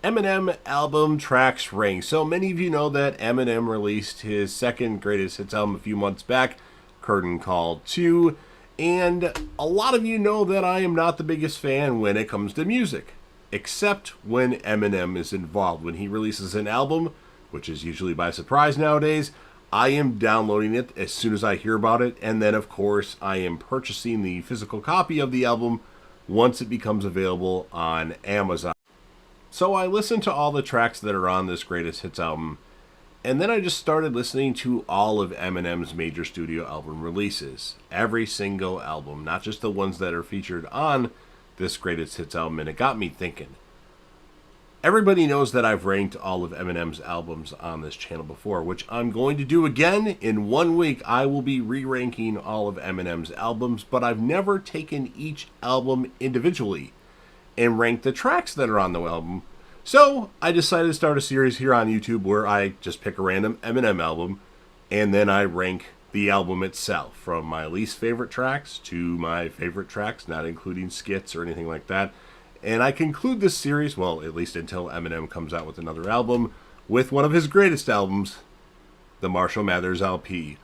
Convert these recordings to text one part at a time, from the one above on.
Eminem album tracks rank. So many of you know that Eminem released his second greatest hits album a few months back, Curtain Call 2, and a lot of you know that I am not the biggest fan when it comes to music, except when Eminem is involved. When he releases an album, which is usually by surprise nowadays, I am downloading it as soon as I hear about it, and then of course I am purchasing the physical copy of the album once it becomes available on Amazon. So I listened to all the tracks that are on this greatest hits album, and then I just started listening to all of Eminem's major studio album releases. Every single album, not just the ones that are featured on this greatest hits album, and it got me thinking. Everybody knows that I've ranked all of Eminem's albums on this channel before, which I'm going to do again. In 1 week, I will be re-ranking all of Eminem's albums, but I've never taken each album individually and rank the tracks that are on the album. So I decided to start a series here on YouTube where I just pick a random Eminem album and then I rank the album itself, from my least favorite tracks to my favorite tracks, not including skits or anything like that. And I conclude this series, well, at least until Eminem comes out with another album, with one of his greatest albums, the Marshall Mathers LP.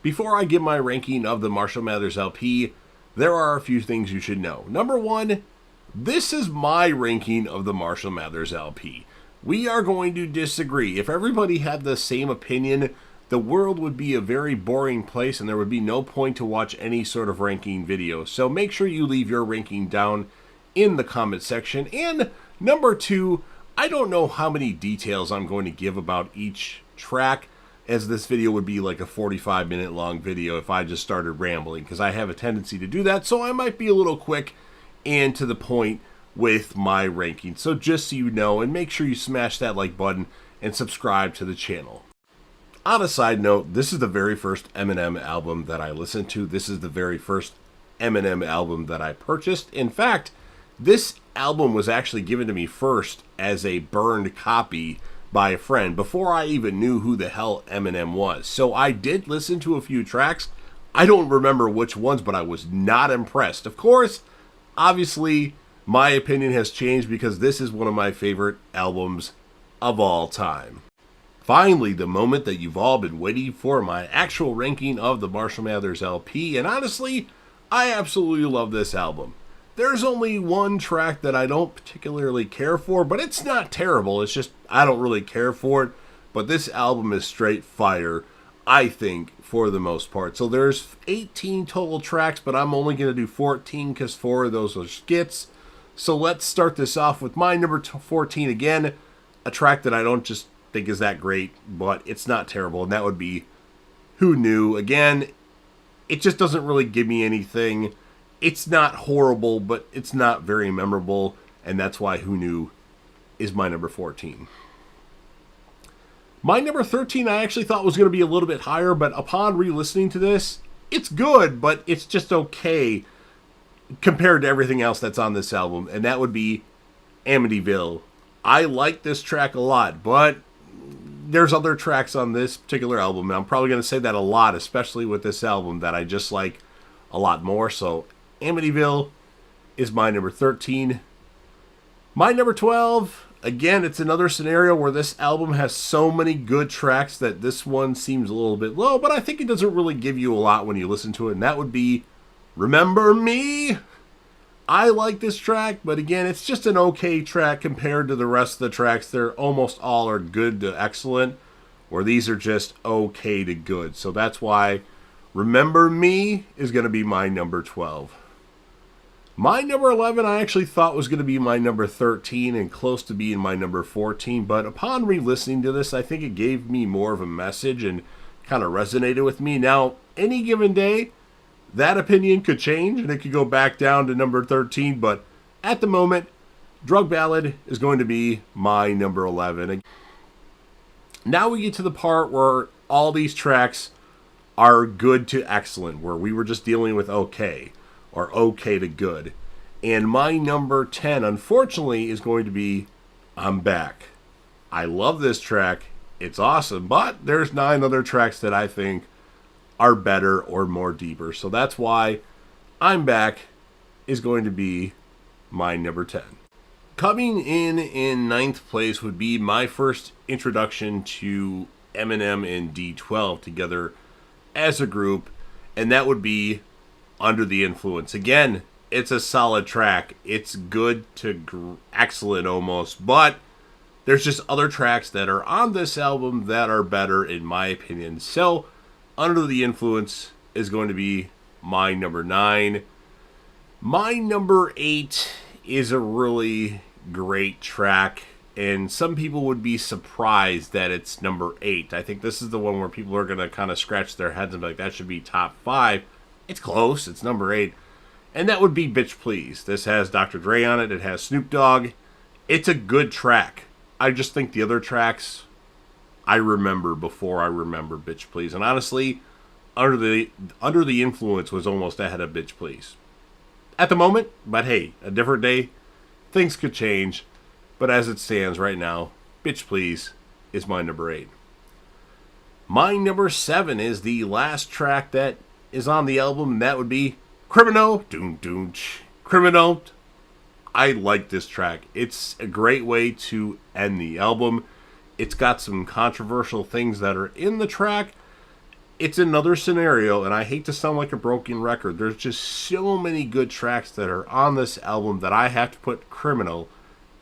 Before I give my ranking of the Marshall Mathers LP, there are a few things you should know. Number one, this is my ranking of the Marshall Mathers LP. We are going to disagree. If everybody had the same opinion, the world would be a very boring place and there would be no point to watch any sort of ranking video. So make sure you leave your ranking down in the comment section. And number two, I don't know how many details I'm going to give about each track, as this video would be like a 45-minute long video if I just started rambling, because I have a tendency to do that, so I might be a little quick and to the point with my ranking. So just so you know, and make sure you smash that like button and subscribe to the channel. On a side note, this is the very first Eminem album that I listened to. This is the very first Eminem album that I purchased. In fact, this album was actually given to me first as a burned copy by a friend before I even knew who the hell Eminem was. So I did listen to a few tracks. I don't remember which ones, but I was not impressed. Of course, obviously, my opinion has changed because this is one of my favorite albums of all time. Finally, the moment that you've all been waiting for, my actual ranking of the Marshall Mathers LP. And honestly, I absolutely love this album. There's only one track that I don't particularly care for, but it's not terrible. It's just I don't really care for it. But this album is straight fire, I think, for the most part. So there's 18 total tracks, but I'm only going to do 14 because 4 of those are skits. So let's start this off with my number 14 again. A track that I don't just think is that great, but it's not terrible. And that would be Who Knew. Again, it just doesn't really give me anything. It's not horrible, but it's not very memorable, and that's why Who Knew is my number 14. My number 13 I actually thought was going to be a little bit higher, but upon re-listening to this, it's good, but it's just okay compared to everything else that's on this album, and that would be Amityville. I like this track a lot, but there's other tracks on this particular album, and I'm probably going to say that a lot, especially with this album, that I just like a lot more, so Amityville is my number 13. My number 12, again, it's another scenario where this album has so many good tracks that this one seems a little bit low, but I think it doesn't really give you a lot when you listen to it, and that would be Remember Me. I like this track, but again, it's just an okay track compared to the rest of the tracks. They're almost all are good to excellent, where these are just okay to good. So that's why Remember Me is going to be my number 12. My number 11 I actually thought was going to be my number 13 and close to being my number 14, but upon re-listening to this, I think it gave me more of a message and kind of resonated with me. Now, any given day, that opinion could change and it could go back down to number 13, but at the moment, Drug Ballad is going to be my number 11. Now we get to the part where all these tracks are good to excellent, where we were just dealing with okay, or okay to good. And my number 10, unfortunately, is going to be I'm Back. I love this track. It's awesome, but there's 9 other tracks that I think are better or more deeper. So that's why I'm Back is going to be my number 10. Coming in ninth place would be my first introduction to Eminem and D12 together as a group, and that would be Under the Influence. Again, it's a solid track. It's good to excellent almost, but there's just other tracks that are on this album that are better in my opinion. So, Under the Influence is going to be my number 9. My number 8 is a really great track, and some people would be surprised that it's number 8. I think this is the one where people are going to kind of scratch their heads and be like, that should be top 5. It's close. It's number 8. And that would be Bitch Please. This has Dr. Dre on it. It has Snoop Dogg. It's a good track. I just think the other tracks I remember before I remember Bitch Please. And honestly, Under the Influence was almost ahead of Bitch Please at the moment. But hey, a different day. Things could change. But as it stands right now, Bitch Please is my number 8. My number 7 is the last track that is on the album, and that would be Criminal. Doom doom. Criminal. I like this track. It's a great way to end the album. It's got some controversial things that are in the track. It's another scenario, and I hate to sound like a broken record. There's just so many good tracks that are on this album that I have to put Criminal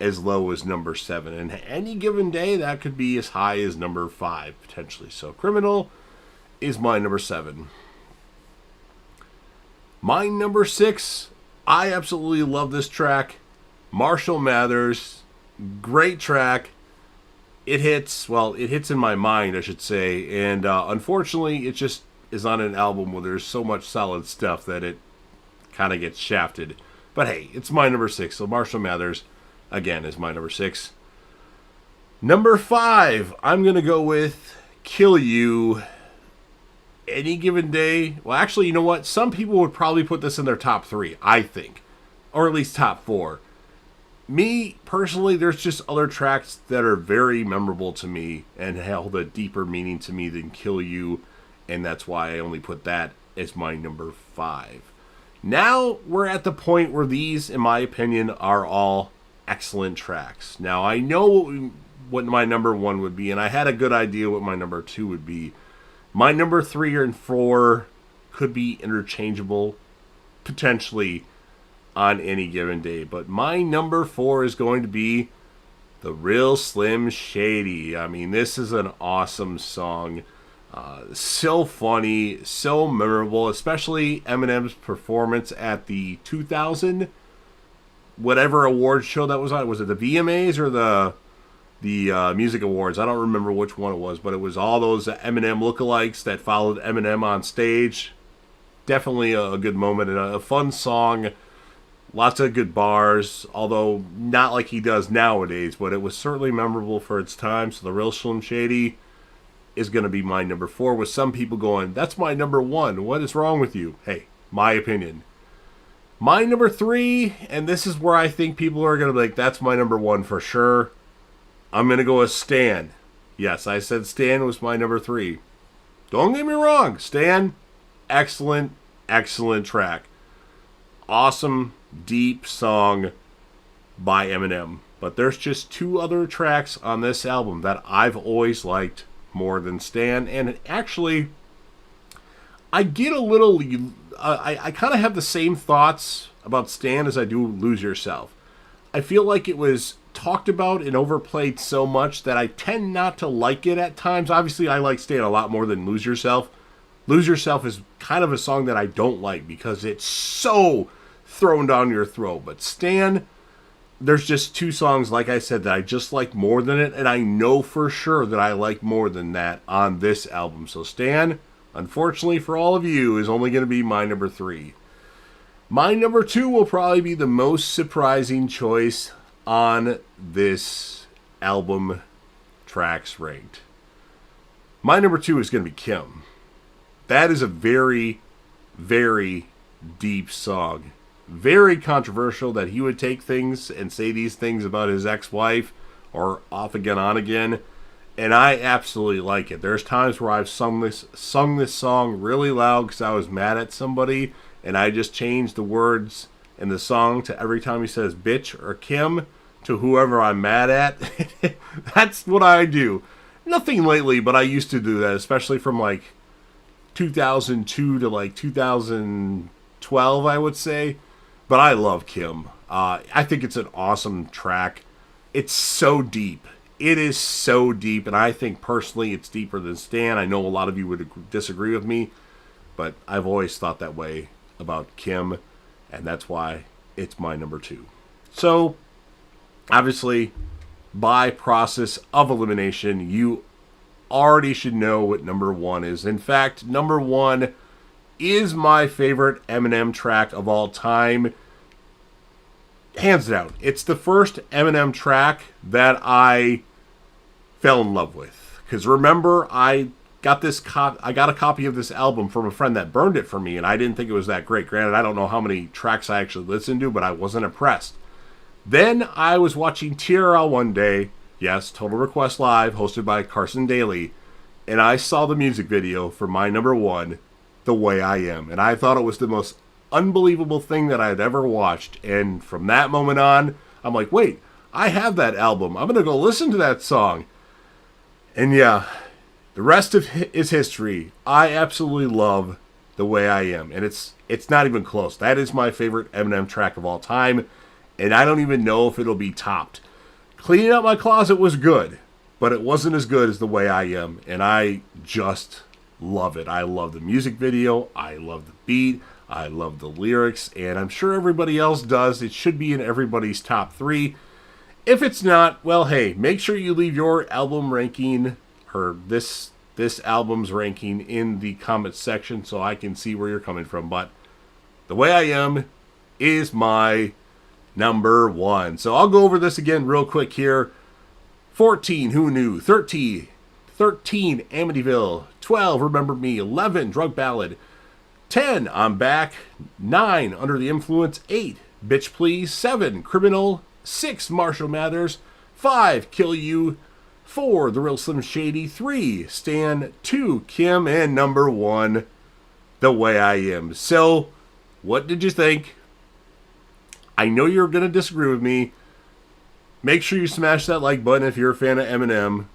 as low as number 7. And any given day, that could be as high as number 5, potentially. So Criminal is my number 7. My number 6, I absolutely love this track. Marshall Mathers, great track. It hits in my mind, I should say. And unfortunately, it just is on an album where there's so much solid stuff that it kind of gets shafted. But hey, it's my number 6. So Marshall Mathers, again, is my number 6. Number 5, I'm going to go with Kill You. Any given day. Well, actually, you know what? Some people would probably put this in their top 3, I think. Or at least top 4. Me, personally, there's just other tracks that are very memorable to me and held a deeper meaning to me than Kill You. And that's why I only put that as my number 5. Now, we're at the point where these, in my opinion, are all excellent tracks. Now, I know what my number 1 would be, and I had a good idea what my number 2 would be. My number 3 and 4 could be interchangeable, potentially, on any given day. But my number 4 is going to be The Real Slim Shady. I mean, this is an awesome song. So funny, so memorable, especially Eminem's performance at the 2000 whatever award show that was on. Was it the VMAs or the Music Awards? I don't remember which one it was, but it was all those Eminem lookalikes that followed Eminem on stage. Definitely a good moment and a fun song. Lots of good bars, although not like he does nowadays, but it was certainly memorable for its time. So The Real Slim Shady is going to be my number 4, with some people going, that's my number 1. What is wrong with you? Hey, my opinion. My number 3, and this is where I think people are going to be like, that's my number 1 for sure. I'm going to go with Stan. Yes, I said Stan was my number 3. Don't get me wrong. Stan, excellent, excellent track. Awesome, deep song by Eminem. But there's just 2 other tracks on this album that I've always liked more than Stan. And actually, I get a little... I kind of have the same thoughts about Stan as I do Lose Yourself. I feel like it was talked about and overplayed so much that I tend not to like it at times. Obviously, I like Stan a lot more than Lose Yourself. Lose Yourself is kind of a song that I don't like because it's so thrown down your throat. But Stan, there's just 2 songs, like I said, that I just like more than it. And I know for sure that I like more than that on this album. So Stan, unfortunately for all of you, is only going to be my number 3. My number 2 will probably be the most surprising choice on this album tracks ranked. My number 2 is going to be Kim. That is a very, very deep song. Very controversial that he would take things and say these things about his ex-wife or off again, on again. And I absolutely like it. There's times where I've sung this song really loud because I was mad at somebody, and I just changed the words in the song to every time he says bitch or Kim to whoever I'm mad at. That's what I do. Nothing lately, but I used to do that, especially from like 2002 to like 2012, I would say. But I love Kim. I think it's an awesome track. It's so deep. It is so deep, and I think personally it's deeper than Stan. I know a lot of you would disagree with me, but I've always thought that way about Kim, and that's why it's my number 2. So, obviously, by process of elimination, you already should know what number 1 is. In fact, number 1 is my favorite Eminem track of all time. Hands down. It's the first Eminem track that I fell in love with. Because remember, I got a copy of this album from a friend that burned it for me, and I didn't think it was that great. Granted, I don't know how many tracks I actually listened to, but I wasn't impressed. Then I was watching TRL one day, yes, Total Request Live, hosted by Carson Daly, and I saw the music video for my number 1, The Way I Am, and I thought it was the most unbelievable thing that I had ever watched. And from that moment on, I'm like, wait, I have that album. I'm going to go listen to that song. And yeah, the rest of is history. I absolutely love The Way I Am, and it's not even close. That is my favorite Eminem track of all time, and I don't even know if it'll be topped. Cleaning Out My Closet was good, but it wasn't as good as The Way I Am, and I just love it. I love the music video. I love the beat. I love the lyrics, and I'm sure everybody else does. It should be in everybody's top 3. If it's not, well, hey, make sure you leave your album ranking, or this album's ranking, in the comments section so I can see where you're coming from. But The Way I Am is my number 1. So I'll go over this again real quick here. 14, Who Knew? 13, Amityville. 12, Remember Me. 11, Drug Ballad. 10, I'm Back. 9, Under the Influence. 8, Bitch Please. 7, Criminal. 6, Marshall Mathers. 5, Kill You. 4, The Real Slim Shady. 3, Stan. 2, Kim. And number 1, The Way I Am. So, what did you think? I know you're going to disagree with me. Make sure you smash that like button if you're a fan of Eminem.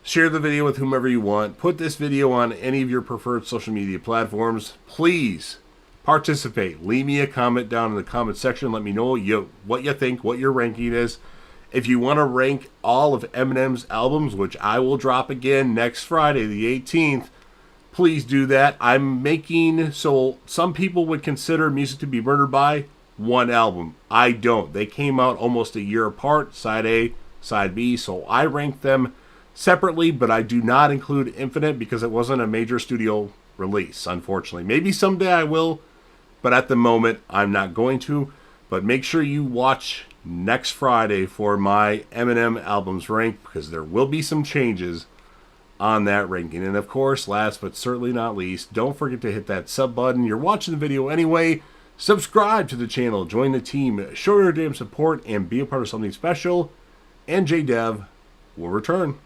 Share the video with whomever you want. Put this video on any of your preferred social media platforms. Please participate. Leave me a comment down in the comment section. Let me know what you think, what your ranking is. If you want to rank all of Eminem's albums, which I will drop again next Friday, the 18th, please do that. I'm making, so some people would consider Music to Be Murdered By one album. I don't. They came out almost a year apart, side A, side B, so I rank them separately, but I do not include Infinite because it wasn't a major studio release, unfortunately. Maybe someday I will, but at the moment, I'm not going to. But make sure you watch next Friday for my Eminem albums rank, because there will be some changes on that ranking. And of course, last but certainly not least, don't forget to hit that sub button. You're watching the video anyway. Subscribe to the channel, join the team, show your damn support, and be a part of something special. And JDev will return.